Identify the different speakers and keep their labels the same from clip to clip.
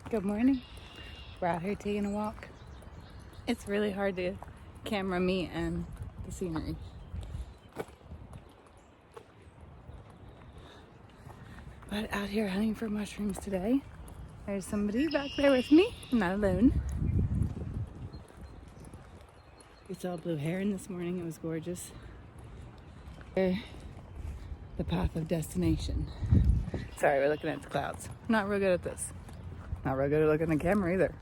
Speaker 1: Good morning. We're out here taking a walk. It's really hard to camera me and the scenery. But out here hunting for mushrooms today. There's somebody back there with me. I'm not alone. It's all blue heron this morning. It was gorgeous. The path of destination. Sorry, we're looking at the clouds. I'm not real good at this. Not real good at looking at the camera either.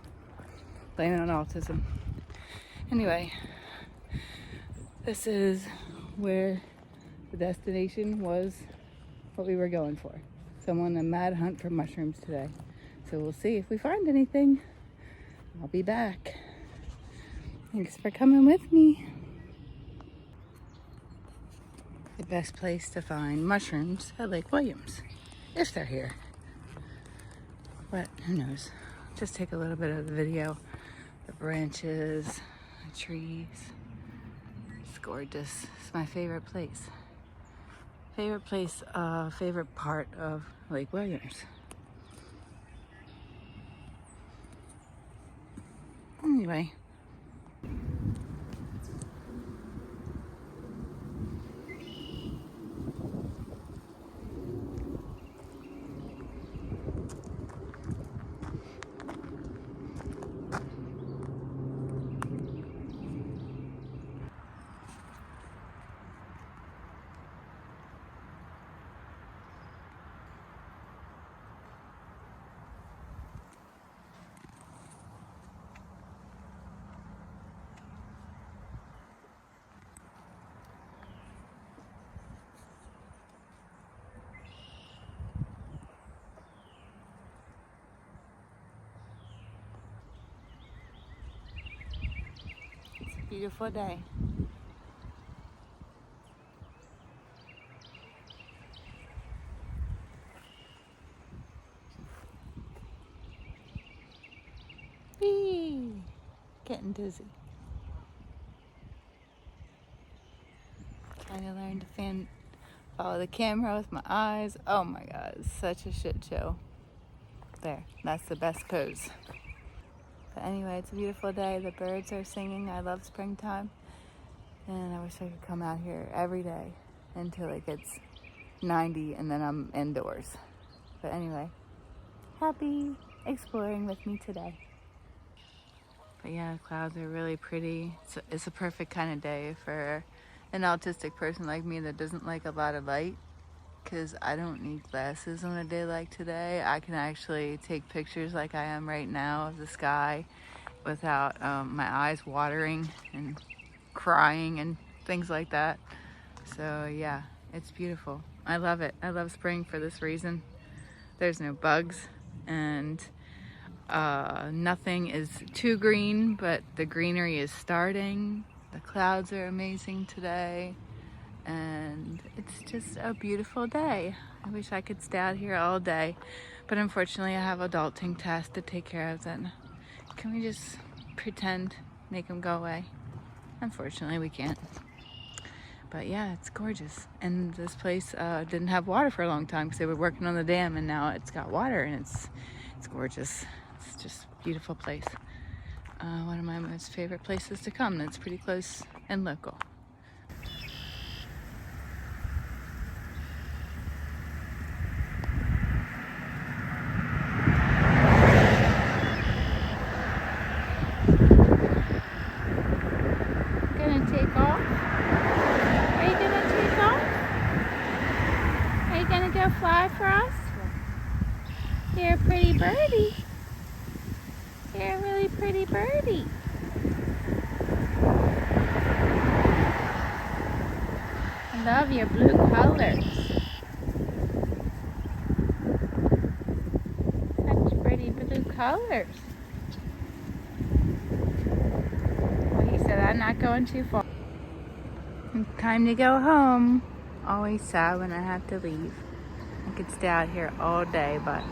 Speaker 1: Blaming on autism. Anyway, this is where the destination was, what we were going for. So I'm on a mad hunt for mushrooms today. So we'll see if we find anything. I'll be back. Thanks for coming with me. The best place to find mushrooms at Lake Williams, if they're here. But who knows? Just take a little bit of the video. The branches, the trees. It's gorgeous. It's my favorite place. Favorite part of Lake Williams. Anyway. Beautiful day. Whee! Getting dizzy. Trying to learn to follow the camera with my eyes. Oh my god, it's such a shit show. There, that's the best pose. But anyway, it's a beautiful day. The birds are singing. I love springtime. And I wish I could come out here every day until it gets 90 and then I'm indoors. But anyway, happy exploring with me today. But yeah, the clouds are really pretty. It's a perfect kind of day for an autistic person like me that doesn't like a lot of light. Because I don't need glasses on a day like today. I can actually take pictures like I am right now of the sky without my eyes watering and crying and things like that. So yeah, it's beautiful. I love it. I love spring for this reason. There's no bugs and nothing is too green, but the greenery is starting. The clouds are amazing today. And it's just a beautiful day. I wish I could stay out here all day, but unfortunately I have adulting tasks to take care of. Then can we just pretend, make them go away? Unfortunately we can't. But yeah, it's gorgeous. And this place didn't have water for a long time because they were working on the dam, and now it's got water and it's gorgeous. It's just a beautiful place. One of my most favorite places to come that's pretty close and local. Take off? Are you gonna take off? Are you gonna go fly for us? You're a pretty birdie. You're a really pretty birdie. I love your blue colors. Such pretty blue colors. Well, he said I'm not going too far. Time to go home. Always sad when I have to leave. I could stay out here all day, but